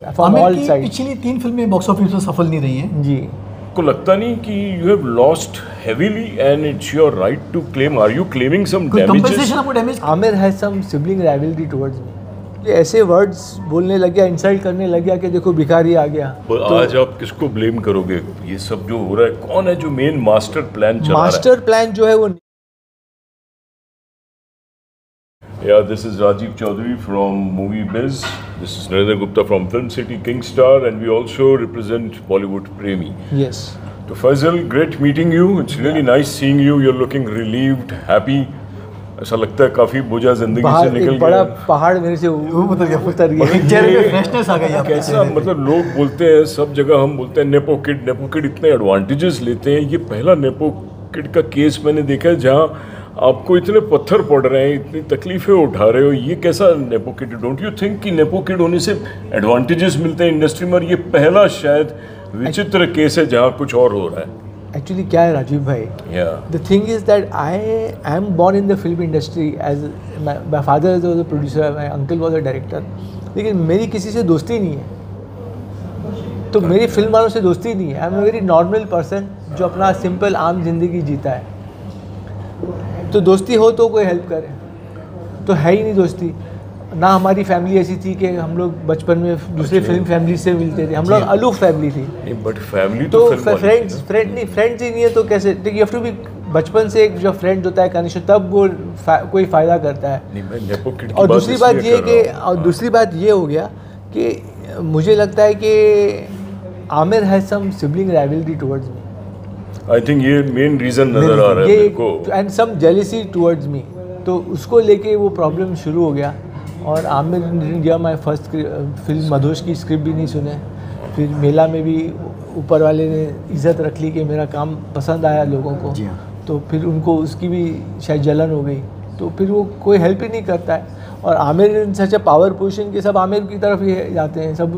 आमिर की पिछली 3 फिल्में बॉक्स ऑफिस पर सफल नहीं रही हैं जी। को लगता नहीं कि you have lost heavily and it's your right to claim, are you claiming some damages? आपको damage? Aamir has some sibling rivalry towards me. ऐसे वर्ड्स बोलने लग गया, इंसल्ट करने लग गया कि देखो भिखारी आ गया। तो आज आप किसको ब्लेम करोगे? ये सब जो हो रहा है, कौन है जो मेन मास्टर प्लान चला रहा है? मास्टर प्लान जो है वो Yeah, this is Rajiv Chaudhary from Movie Biz. This is Narendra Gupta from Film City Kingstar, and we also represent Bollywood Premi. Yes. So Faisal, great meeting you. It's really nice seeing you. You're looking relieved, happy. ऐसा लगता है काफी बोझा जिंदगी से निकल गया। बड़ा पहाड़ मेरे से उतर गया। चेहरे पे फ्रेशनेस आ गई। कैसा मतलब लोग बोलते हैं, सब जगह हम बोलते हैं नेपो किड इतने एडवांटेजेस लेते हैं। ये पहला नेपो किड का केस मैंने देखा है जहाँ आपको इतने पत्थर पड़ रहे हैं, इतनी तकलीफें उठा रहे हो। ये कैसा nepo kid? Don't you think कि नेपो किड होने से एडवांटेजेस मिलते हैं इंडस्ट्री में? और ये पहला शायद विचित्र केस है जहाँ कुछ और हो रहा है। एक्चुअली क्या है राजीव भाई, the thing is that I am born in the film industry as my father is a producer, my uncle was a director, लेकिन मेरी किसी से दोस्ती नहीं है। तो मेरी फिल्म वालों से दोस्ती नहीं है। I am a very normal person जो अपना सिंपल आम जिंदगी जीता है। तो दोस्ती हो तो कोई हेल्प करे, तो है ही नहीं दोस्ती। ना हमारी फैमिली ऐसी थी कि हम लोग बचपन में दूसरे फिल्म फैमिली से मिलते थे। हम लोग अलूफ फैमिली थी। बट फैमिली तो फ्रेंड्स ही नहीं है तो कैसे? यू हैव टू बी बचपन से एक जो फ्रेंड होता है कनेक्शन, तब वो कोई फ़ायदा करता है। और दूसरी बात ये हो गया कि मुझे लगता है कि Aamir has some sibling rivalry towards me. I think ये मेन रीजन नजर आ रहा है मेरे को। And some jealousy towards me, तो उसको लेके वो प्रॉब्लम शुरू हो गया। और आमिर ने दिया माई फर्स्ट फिल्म मधोश की स्क्रिप्ट भी नहीं सुने। फिर मेला में भी ऊपर वाले ने इज्जत रख ली कि मेरा काम पसंद आया लोगों को, तो फिर उनको उसकी भी शायद जलन हो गई। तो फिर वो कोई हेल्प ही नहीं करता है। और आमिर सच अ पावर पोजीशन के सब आमिर की तरफ ही जाते हैं, सब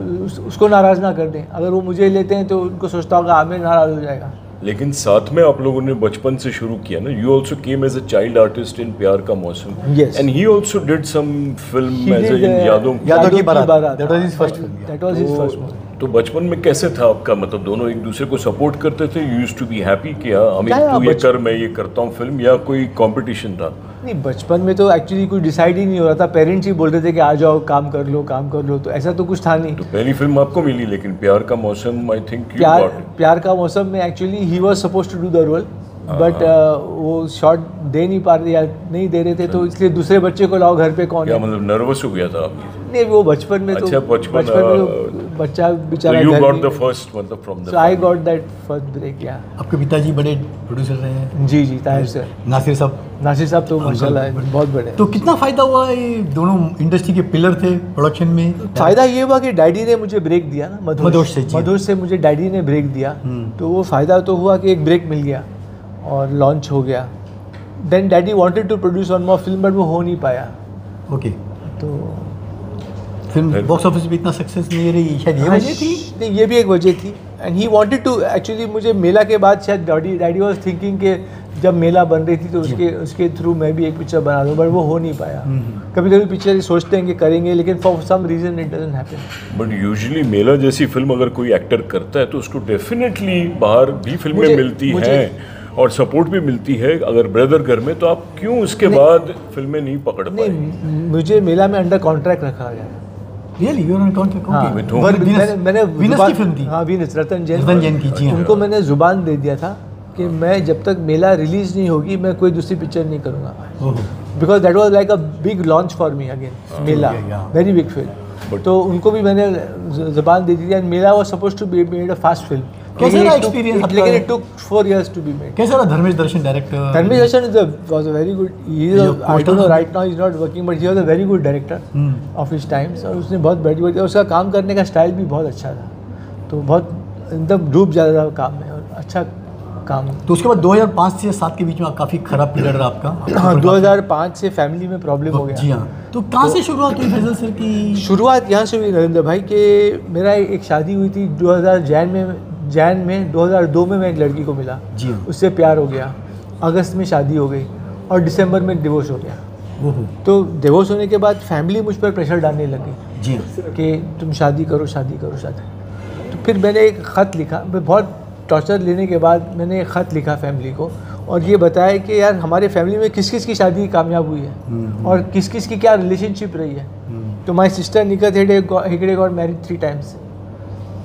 उसको नाराज़ ना कर दें। अगर वो मुझे लेते हैं तो उनको सोचता होगा आमिर नाराज़ हो जाएगा। लेकिन साथ में आप लोगों ने बचपन से शुरू किया ना। You also came as a child artist in Pyaar Ka Mausam, and he also did some film as in Yaadon Ki Baaraat. That was his first film. तो बचपन में कैसे था आपका? मतलब दोनों एक दूसरे को सपोर्ट करते थे? You used to be happy कि हाँ अमित तू ये कर, मैं ये करता हूँ फिल्म, या कोई कंपटीशन था? नहीं, बचपन में तो एक्चुअली कुछ डिसाइड ही नहीं हो रहा था। पेरेंट्स ही बोल रहे थे कि आ जाओ काम कर लो, तो ऐसा तो कुछ था नहीं। तो पहली फिल्म आपको मिली, लेकिन प्यार का मौसम आई थिंक प्यार का मौसम में actually he was supposed to do the role, but वो शॉट दे नहीं पा रहे या नहीं दे रहे थे, तो इसलिए दूसरे बच्चे को लाओ घर पे। कौन क्या है? मतलब नर्वस हो गया था आप? नहीं, वो बचपन में। अच्छा, बचपन में बच्चा बेचारा। यू गॉट द फर्स्ट, मतलब from the so I got that first break. या आपके पिताजी बड़े प्रोड्यूसर रहे हैं? जी ताहिर सर। नासिर साहब तो माशाल्लाह बहुत बड़े। तो कितना फ़ायदा हुआ? ये दोनों इंडस्ट्री के पिलर थे प्रोडक्शन में। फ़ायदा ये हुआ कि डैडी ने मुझे ब्रेक दिया ना, मधोश से मुझे डैडी ने ब्रेक दिया। तो वो फ़ायदा तो हुआ कि एक ब्रेक मिल गया और लॉन्च हो गया। Then daddy wanted to produce one more film, but वो हो नहीं पाया। ओके। तो फिल्म बॉक्स ऑफिस में इतना सक्सेस नहीं रही, शायद ये वजह थी? नहीं, ये भी एक वजह थी। And he wanted to actually, मुझे मेला के बाद शायद डैडी वाज थिंकिंग कि जब मेला बन रही थी तो उसके थ्रू मैं भी एक पिक्चर बना दूं, बट वो हो नहीं पाया। कभी कभी पिक्चर सोचते हैं कि करेंगे, लेकिन for some reason it doesn't happen. But usually Mela जैसी फिल्म अगर कोई एक्टर करता है तो उसको डेफिनेटली बाहर भी फिल्में मिलती हैं और सपोर्ट भी मिलती है। अगर ब्रदर घर में, तो आप क्यों उसके बाद फिल्में नहीं पकड़ पाए? मुझे मेला में अंडर कॉन्ट्रैक्ट रखा गया। Really you are on contract? मैंने वीनस की फिल्म थी। हाँ, वीनस रतन जैन की। जी, उनको मैंने जुबान दे दिया था कि मैं जब तक मेला रिलीज नहीं होगी मैं कोई दूसरी पिक्चर नहीं करूँगा, because that was like a big launch for me again. Mela very big film, तो उनको भी मैंने जुबान दे दी थी। And Mela was supposed to be made a fast film. कैसा रहा एक्सपीरियंस? लेकिन it took 4 years to be made. कैसा रहा? Dharmesh Darshan director. Dharmesh Darshan was a very good. I don't know right now he's not working, but he was a very good director of his times. और उसने बहुत बड़ी उसका काम करने का स्टाइल भी बहुत अच्छा था। तो बहुत एकदम डूब जाता था काम में और अच्छा काम। तो उसके बाद 2005 से 7 के बीच में काफ़ी खराब पीरियड रहा आपका। हाँ, 2005 से फैमिली में प्रॉब्लम हो गया। जी हाँ। तो कहाँ से शुरुआत हुई फैजल सर की? शुरुआत यहाँ से हुई नरेंद्र भाई के, मेरा एक शादी हुई थी 2000 जैन में 2002 में मैं एक लड़की को मिला। जी। उससे प्यार हो गया। अगस्त में शादी हो गई और दिसंबर में डिवोर्स हो गया। ओहो। तो डिवोर्स होने के बाद फैमिली मुझ पर प्रेशर डालने लगी जी कि तुम शादी करो शादी करो शादी। तो फिर मैंने एक ख़त लिखा, मैं बहुत टॉर्चर लेने के बाद मैंने एक ख़त लिखा फैमिली को और ये बताया कि यार हमारे फैमिली में किस किस की शादी कामयाब हुई है और किस किस की क्या रिलेशनशिप रही है। तो my sister Nikhat Hegde got married 3 times,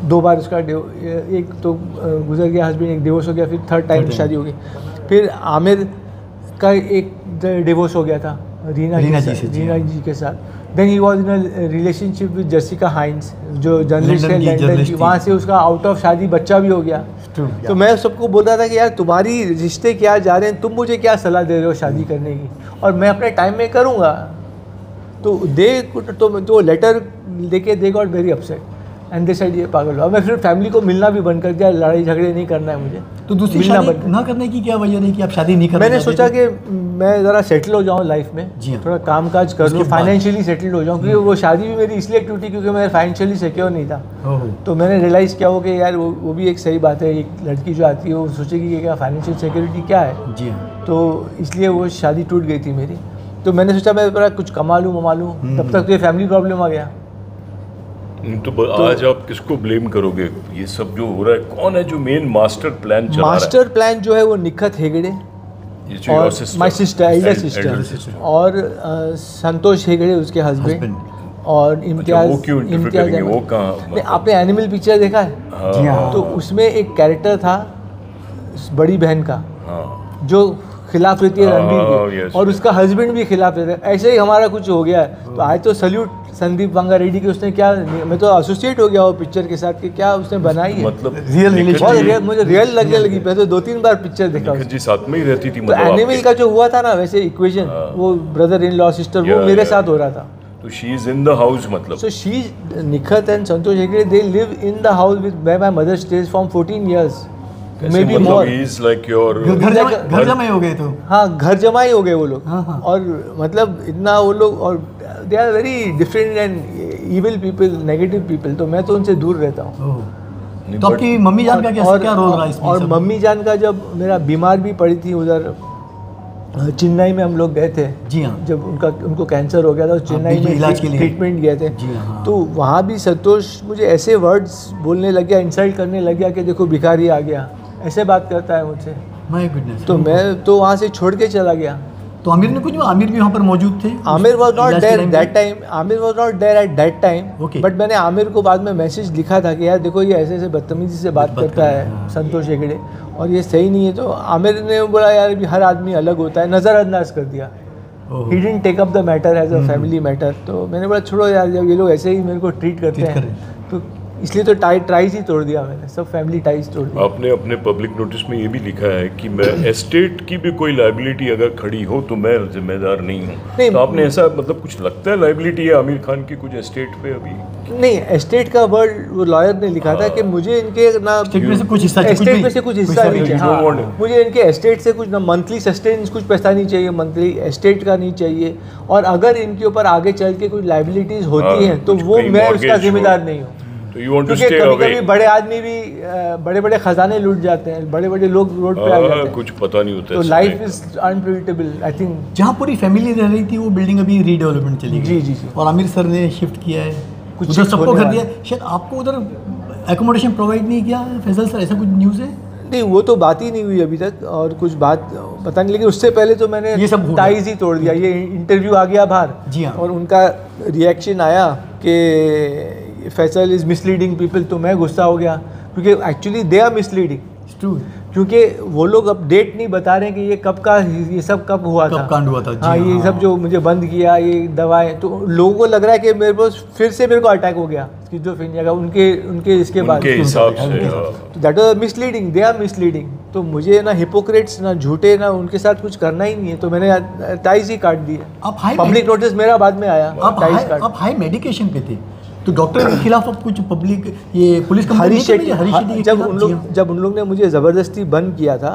2 बार उसका एक तो गुजर गया हस्बैंड, एक डिवोर्स हो गया, फिर 3rd टाइम शादी हो गई। फिर आमिर का एक डिवोर्स हो गया था रीना जी के साथ। Then he was in a relationship with Jessica Hines जो जर्नलिस्ट है लंदन की, वहाँ से उसका आउट ऑफ शादी बच्चा भी हो गया। तो मैं सबको बोल रहा था कि यार तुम्हारी रिश्ते क्या जा रहे हैं, तुम मुझे क्या सलाह दे रहे हो शादी करने की, और मैं अपने टाइम में करूँगा। तो लेटर लेके they got very upset and they said ये पागल हो। मैं फिर फैमिली को मिलना भी बंद कर दिया, लड़ाई झगड़े नहीं करना है मुझे। तो दूसरी शादी ना करने की क्या वजह रही कि आप शादी नहीं करना? मैंने सोचा कि मैं ज़रा सेटल हो जाऊँ लाइफ में, थोड़ा काम काज कर लूँ, फाइनेंशियली सेटल हो जाऊँ, क्योंकि वो शादी भी मेरी इसलिए टूटी क्योंकि मैं फाइनेंशियली सिक्योर नहीं था। तो मैंने रियलाइज़ किया हो कि यार वो भी एक सही बात है, एक लड़की जो आती है वो सोचेगी कि क्या फाइनेंशियल सिक्योरिटी क्या है। जी तो इसलिए वो शादी टूट गई थी मेरी। तो मैंने सोचा मैं थोड़ा कुछ कमा लूँ तब तक तो ये फैमिली प्रॉब्लम आ गया। तो आज आप किसको ब्लेम करोगे ये सब जो हो रहा है? कौन है जो मेन मास्टर प्लान चला रहा है? मास्टर प्लान जो है वो निखत हेगड़े और माय सिस्टर, एल्डर सिस्टर, और संतोष हेगड़े उसके हस्बैंड, और इम्तियाज। वो क्यों इंटरफेयर करेंगे? वो कहाँ? आपने एनिमल पिक्चर देखा है? जी हाँ। तो उसमें एक कैरेक्टर था बड़ी बहन का जो खिलाफ रहती है रणबीर के, और उसका हस्बैंड भी खिलाफ रहता है। ऐसे ही हमारा कुछ हो गया है। तो आज तो सल्यूट संदीप वांगा रेड्डी की, उसने क्या, मैं तो एसोसिएट हो गया वो पिक्चर के साथ कि क्या उसने बनाई है। मतलब रियल मुझे रियल लगने लगी। मैं तो 2-3 बार पिक्चर देखा जी साथ में ही रहती थी। तो एनिमल का जो हुआ था ना वैसे इक्वेशन, वो ब्रदर इन लॉ सिस्टर वो मेरे साथ हो रहा था। तो she is in the house, मतलब so she Nikhat and Santosh Hegde they live in the house with my mother stage from 14 years, maybe more. He is like your घर जमाई हो गए। तो हाँ, घर जमाई हो गए वो लोग। हाँ। और मतलब इतना वो लोग, और they are very different and evil people, negative people. तो मैं तो उनसे दूर रहता हूँ। तो आपकी मम्मी जान का क्या रोल रहा इसमें? और मम्मी जान का जब मेरा बीमार भी पड़ी थी उधर चेन्नई में हम लोग गए थे। जी हाँ। जब उनको कैंसर हो गया था, चेन्नई में इलाज के लिए ट्रीटमेंट गए थे। जी हाँ। तो वहाँ भी संतोष मुझे ऐसे वर्ड्स बोलने लग गया, इंसल्ट करने लग गया कि देखो भिखारी आ गया, ऐसे बात करता है मुझसे। My goodness. तो मैं तो वहाँ से छोड़ के चला गया। तो आमिर ने कुछ, आमिर भी वहाँ पर मौजूद थे? Aamir was not there that time, Aamir was not there at that time. But मैंने आमिर को बाद में मैसेज लिखा था कि यार देखो ये ऐसे ऐसे बदतमीजी से बात करता है संतोष हेगड़े, और ये सही नहीं है। तो आमिर ने बोला यार हर आदमी अलग होता है, नज़रअंदाज कर दिया। He didn't take up the matter as a family matter. तो मैंने बोला छोड़ो यार, जब ये लोग ऐसे ही मेरे को ट्रीट करते हैं तो इसलिए तो टाइज ही तोड़ दिया मैंने, सब फैमिली टाइज तोड़ दिया। आपने अपने पब्लिक नोटिस में ये भी लिखा है कि मैं एस्टेट की भी कोई लायबिलिटी अगर खड़ी हो तो मैं जिम्मेदार नहीं हूँ। तो आपने ऐसा, मतलब कुछ लगता है लायबिलिटी है आमिर खान की कुछ एस्टेट पे अभी? नहीं, एस्टेट का वर्ड वो लॉयर ने लिखा था कि मुझे इनके ना एस्टेट में से कुछ हिस्सा नहीं चाहिए। मुझे इनके एस्टेट से कुछ ना मंथली सस्टेंस कुछ पैसा नहीं चाहिए, मंथली एस्टेट का नहीं चाहिए, और अगर इनके ऊपर आगे चल के कुछ लाइबिलिटीज होती हैं तो वो मैं उसका जिम्मेदार नहीं हूँ। क्योंकि कभी बड़े आदमी भी बड़े बड़े खजाने लूट जाते हैं, बड़े बड़े लोग रोड पे आ जाते हैं, कुछ पता नहीं होता। तो life is unpredictable. I think जहाँ पूरी फैमिली रह रही थी वो बिल्डिंग अभी रीडेवलपमेंट चली गई। जी। और आमिर सर ने शिफ्ट किया है, कुछ उधर सबको घर दिया। शायद आपको उधर एकोमोडेशन प्रोवाइड नहीं किया फैजल सर, ऐसा कुछ न्यूज़ है? नहीं, वो तो बात ही नहीं हुई अभी तक, और कुछ बात पता नहीं। लेकिन उससे पहले तो मैंने ये सब टाइज ही तोड़ दिया। ये इंटरव्यू आ गया बाहर। जी हाँ। और उनका रिएक्शन आया कि फैसल इज़ मिसलीडिंग पीपल, तो मैं गुस्सा हो गया क्योंकि एक्चुअली दे आर मिसलीडिंग। क्योंकि वो लोग अब डेट नहीं बता रहे कि ये कब का, ये सब कब हुआ था, कब कांड हुआ था। हाँ, ये सब जो मुझे बंद किया, ये दवाएं, तो लोगों को लग रहा है कि मेरे को फिर से मेरे को अटैक हो गया स्किज़ोफ्रेनिया का उनके इसके बाद के हिसाब से। That was misleading, they are misleading. तो मुझे ना हिपोक्रेट्स ना झूठे ना उनके साथ कुछ करना ही नहीं है, तो मैंने टाइज ही काट दिया। पब्लिक नोटिस मेरा बाद में आया। आप हाई मेडिकेशन पे थे तो डॉक्टर के खिलाफ अब कुछ पब्लिक ये पुलिस हरीश शेट्टी जब उन लोग ने मुझे ज़बरदस्ती बंद किया था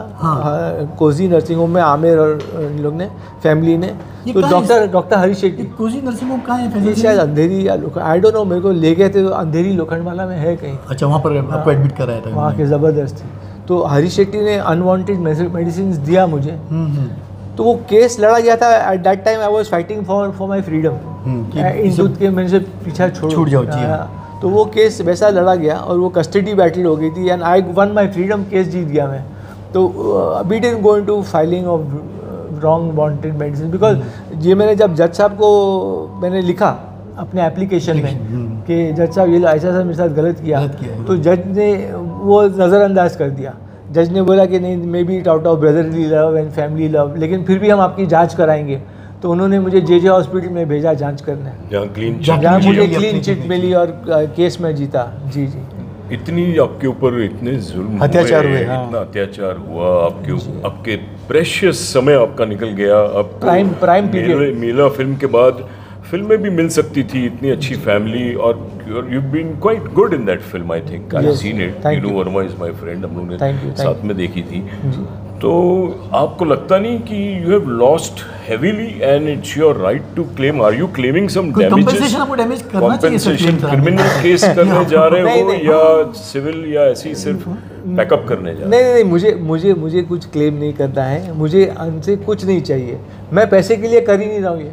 कोजी नर्सिंग होम में, आमिर और इन लोग ने, फैमिली ने, तो doctor Harish Shetty. Cozy nursing home कहाँ है? शायद अंधेरी या आई डोंट नो, मेरे को ले गए थे तो अंधेरी लोखंडवाला में है कहीं। अच्छा, वहाँ पर आपको एडमिट कराया था? वहाँ के ज़बरदस्ती। तो हरीश शेट्टी ने अनवांटेड मेडिसिन दिया मुझे। तो वो केस लड़ा गया था। Eight that time I was fighting for my freedom, Indu के मैंने से पीछा छूट जाओ जी। तो वो केस वैसा लड़ा गया और वो कस्टडी बैटल हो गई थी and I won my freedom, case जीत गया मैं। तो we didn't go into filing of wrong wanted medicine because ये मैंने जब जज साहब को मैंने लिखा अपने एप्लीकेशन में कि जज साहब ये ऐसा ऐसा मेरे साथ गलत किया, तो जज ने वो नज़रअंदाज कर दिया। जज ने बोला कि नहीं, may be it out of brotherly love and family love, लेकिन फिर भी हम आपकी जांच कराएंगे। तो उन्होंने मुझे जे हॉस्पिटल में भेजा जांच करने, जहाँ मुझे क्लीन चिट मिली और केस में जीता। जी जी। इतनी आपके ऊपर इतने जुल्म अत्याचार हुए, इतना अत्याचार हुआ आपके प्रेशियस समय आपका निकल गया। अब प्राइम पीरियड मेला फिल्म के बाद फिल्में भी मिल सकती थी, इतनी अच्छी फैमिली, और you been quite good in that film. I think I seen it. Tinu Verma is my friend, हम लोगों ने साथ में देखी थी। तो आपको लगता नहीं कि you have lost heavily and it's your right to claim? Are you claiming some damages? Compensation criminal case करने जा रहे हो या सिविल, या ऐसे ही सिर्फ बैकअप करने जा रहे हो? नहीं, मुझे कुछ क्लेम नहीं करना है, मुझे हमसे कुछ नहीं चाहिए। मैं पैसे के लिए कर ही नहीं रहा हूँ ये,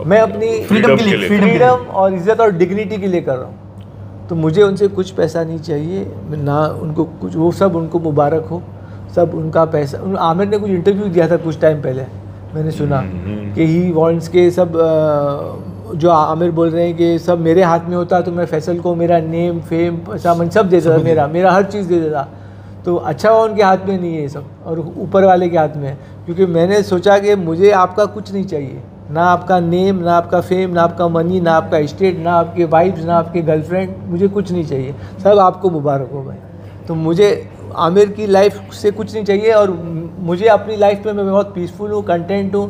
मैं अपनी फ्रीडम और इज्जत और डिग्निटी के लिए कर रहा हूँ। तो मुझे उनसे कुछ पैसा नहीं चाहिए ना, उनको कुछ, वो सब उनको मुबारक हो, सब उनका पैसा। आमिर ने कुछ इंटरव्यू दिया था कुछ टाइम पहले, मैंने सुना कि ही वांट्स के सब जो आमिर बोल रहे हैं कि सब मेरे हाथ में होता तो मैं फैसल को मेरा नेम फेम सामान सब दे देता, मेरा हर चीज़ दे देता। तो अच्छा हुआ उनके हाथ में नहीं है ये सब, और ऊपर वाले के हाथ में है। क्योंकि मैंने सोचा कि मुझे आपका कुछ नहीं चाहिए, ना आपका नेम, ना आपका फेम, ना आपका मनी, ना आपका स्टेट, ना आपके वाइफ्स, ना आपके गर्लफ्रेंड, मुझे कुछ नहीं चाहिए, सब आपको मुबारक हो भाई। तो मुझे आमिर की लाइफ से कुछ नहीं चाहिए, और मुझे अपनी लाइफ में मैं बहुत पीसफुल हूँ, कंटेंट हूँ,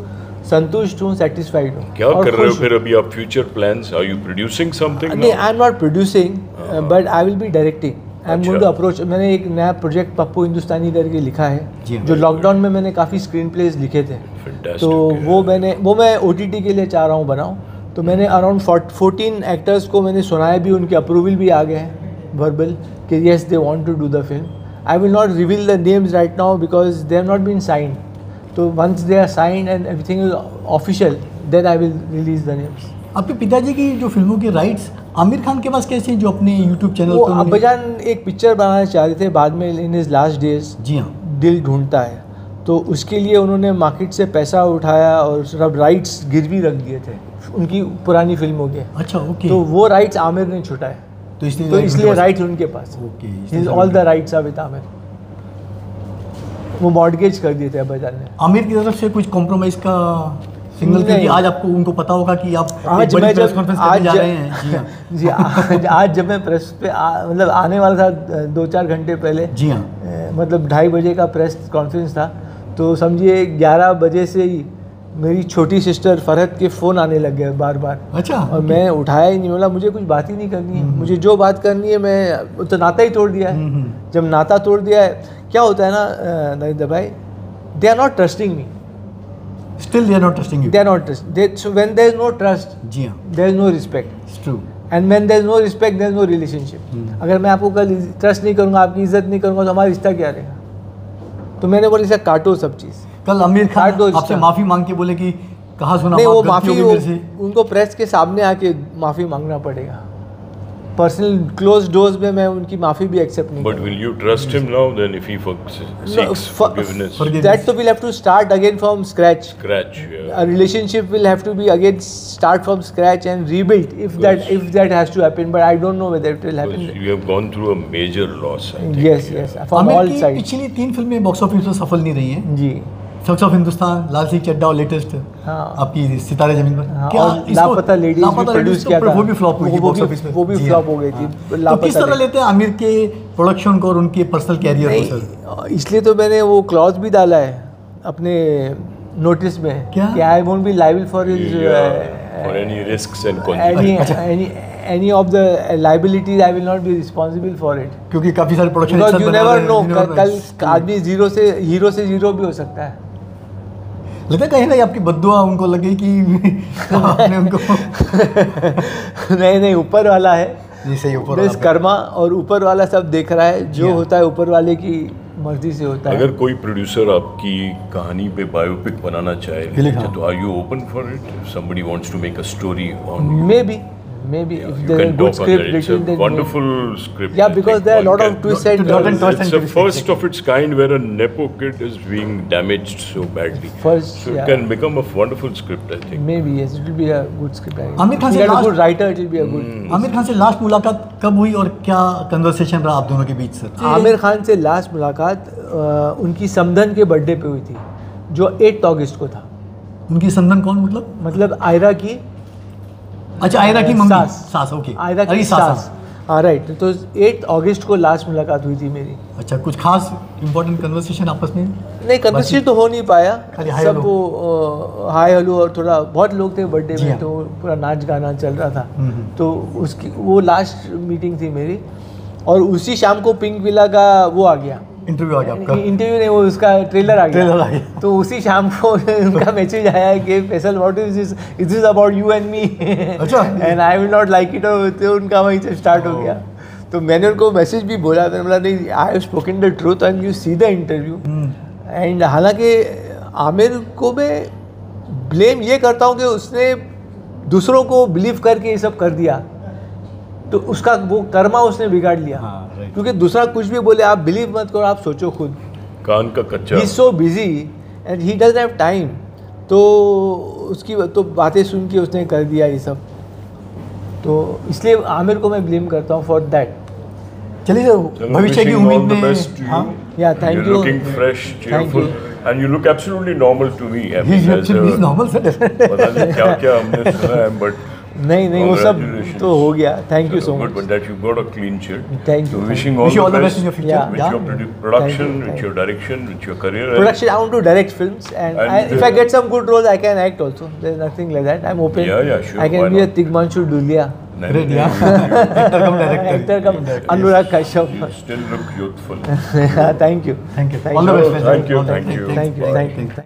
संतुष्ट हूँ, सेटिस्फाइड हूँ। क्या कर रहे हो फिर अभी आप? Future plans? Are you producing something? नहीं, I am not producing, but I will be directing. I am going to approach. मैंने एक नया प्रोजेक्ट पप्पू हिंदुस्तानी करके लिखा है, जो लॉकडाउन में मैंने काफ़ी स्क्रीन प्लेज लिखे थे। तो वो मैं OTT के लिए चाह रहा हूँ बनाऊँ। तो मैंने अराउंड 14 एक्टर्स को मैंने सुनाया भी, उनके अप्रूवल भी आ गए हैं वर्बल कि yes they want to do the film. I will not reveal the names right now because they have not been signed. तो once they are signed and everything is official, then I will release the names. आपके पिताजी की जो फिल्मों के rights Aamir Khan के पास कैसे हैं, जो अपने यूट्यूब चैनल पर अब्बाजान एक पिक्चर बनाना चाह रहे थे बाद में, इन हिज लास्ट डेज। जी हाँ, दिल ढूंढता है। तो उसके लिए उन्होंने मार्केट से पैसा उठाया और सब राइट्स गिरवी रख दिए थे उनकी पुरानी फिल्मों के। अच्छा, ओके। तो वो राइट्स आमिर ने छुटाए, तो इसलिए राइट्स उनके पास। Okay, all the rights are with Aamir. वो मॉर्गेज कर दिए थे अब्बाजान ने। आमिर की तरफ से कुछ कॉम्प्रोमाइज का सिग्नल थे कि आज आपको उनको पता होगा कि आप आज मैं जब आज जा रहे हैं? जी आज जब मैं प्रेस पे मतलब आने वाला था 2-4 घंटे पहले, जी हाँ, मतलब 2:30 बजे का प्रेस कॉन्फ्रेंस था, तो समझिए 11 बजे से ही मेरी छोटी सिस्टर फरहत के फ़ोन आने लग गए बार बार। अच्छा। और मैं उठाया ही नहीं, बोला मुझे कुछ बात ही नहीं करनी है, मुझे जो बात करनी है मैं तो नाता ही तोड़ दिया है। जब नाता तोड़ दिया है, क्या होता है ना नरेंद्र भाई, they are not trusting me. Still they are not trusting you. They are not trusting. So when there is no trust, जी हाँ, there is no respect. It's true. And when there is no respect, there is no relationship. अगर मैं आपको कल trust नहीं करूँगा, आपकी इज्जत नहीं करूँगा, तो हमारा रिश्ता क्या रहेगा? तो मैंने बोला इसे काटो सब चीज़। कल आमिर खान आपसे माफ़ी मांग के बोले कि कहाँ सुना? नहीं, वो माफ़ी उनको प्रेस के सामने आके माफ़ी मांगना पड़ेगा। पर्सनल क्लोज डोर्स में मैं उनकी माफ़ी भी एक्सेप्ट नहीं। But will you trust him now then if he seeks forgiveness? That तो we'll have to start again from scratch. Yeah. A relationship will have to be again start from scratch and rebuilt if that has to happen. But I don't know whether it will happen. You have gone through a major loss. I think. Yes. From all sides. पिछली 3 फिल्में box office पर सफल नहीं रही हैं। जी। Thugs of Hindustan, लाल सिंह चड्ढा और latest आपकी सितारे जमीन पर। हाँ, क्या लापता लेडीज भी प्रोड्यूस किया था, वो भी फ्लॉप हुई थी बॉक्स ऑफिस में। वो भी फ्लॉप हो गई थी। तो किस तरह लेते हैं आमिर के प्रोडक्शन को और उनके पर्सनल कैरियर को सर? इसलिए तो मैंने वो क्लॉज भी डाला है अपने नोटिस में कि I won't be liable for his for any risks and consequences. Any of the liabilities I will not be responsible for it. क्योंकि काफी सारे production because you never know, कल आदमी हीरो से जीरो भी हो सकता है। लगता है कहीं ना आपकी बद्दुआ उनको लगे कि आपने उनको नहीं ऊपर वाला है, जी सही, ऊपर वाला कर्मा, और ऊपर वाला सब देख रहा है, जो होता है ऊपर वाले की मर्जी से होता है। अगर कोई प्रोड्यूसर आपकी कहानी पे बायोपिक बनाना चाहे तो are you open for it? If somebody wants to make a story on you, maybe yeah, if you there's a can good talk on script that. It's written, a then wonderful script. yeah, I because think there are a one lot of can- twists and Dot and twist It's and a twist, first exactly. of its kind where a nepo kid is being damaged so badly. First, So it yeah. can become a wonderful script, I think. maybe yes, it will be a good script. Aamir Khan If से you get a last- good writer, it will be a good. Aamir Khan से last मुलाकात कब हुई और क्या conversation रहा आप दोनों के बीच सर? आमिर खान से लास्ट मुलाकात उनकी समधन के बर्थडे पे हुई थी, जो 8 अगस्त को था। उनकी संदन कौन मतलब आयरा की, अच्छा आयरा की मम्मी सास। सास ओके आयरा की सास, हाँ राइट। तो 8 अगस्त को लास्ट मुलाकात हुई थी मेरी। अच्छा कुछ खास इंपॉर्टेंट कन्वर्सेशन आपस में? नहीं, कन्वर्सेशन तो हो नहीं पाया, खाली हाय सब हेलो। वो हाय हेलो और थोड़ा बहुत लोग थे बर्थडे जी में, हाँ। तो पूरा नाच गाना चल रहा था। हम्म। तो उसकी वो लास्ट मीटिंग थी मेरी, और उसी शाम को पिंक विला का वो आ गया, इंटरव्यू आ गया आपका? इंटरव्यू नहीं, वो उसका ट्रेलर आ ट्रेलर आ गया। गया। तो उसी शाम को उनका मैसेज आया कि Faisal what is this, it is about you and me अच्छा। And I will not like it, और तो उनका वहीं से स्टार्ट हो गया। तो मैंने उनको मैसेज भी बोला, मैंने बोला नहीं, I have spoken the truth and you see the interview. And हालांकि आमिर को मैं ब्लेम ये करता हूँ कि उसने दूसरों को बिलीव करके ये सब कर दिया, तो उसका वो कर्मा उसने बिगाड़ लिया। हाँ, right. क्योंकि दूसरा कुछ भी बोले आप बिलीव मत करो, आप सोचो खुद। कान का कच्चा। He is so busy and he doesn't have time, तो उसकी तो बातें सुन के उसने कर दिया ये सब। तो इसलिए आमिर को मैं ब्लेम करता हूँ फॉर दैट। चलिए सर, भविष्य की उम्मीद में हाँ या thank You're you. looking fresh, cheerful, and you look absolutely normal to me. I he mean, as a- is normal sir. पता नहीं क्या हमने सुना है, but नहीं वो सब congratulations. तो हो गया, thank you so Good, much. but that you got a clean sheet. Thank you. So wishing Wish you all the best in your future. Yeah. with your production, with your direction, with your career. Production, I want to direct films, and And, if I get some good roles, I can act also. There's nothing like that. I'm open. Yeah, sure, I can why be a not? Tigmanshu Dulia, नहीं, Great, नहीं, yeah. you actor come director. actor come Anurag Kashyap. still look youthful. Thank you. Thank you. Thank all the you. Best. Thank you, thank you. Thank you. Bye. Thank you.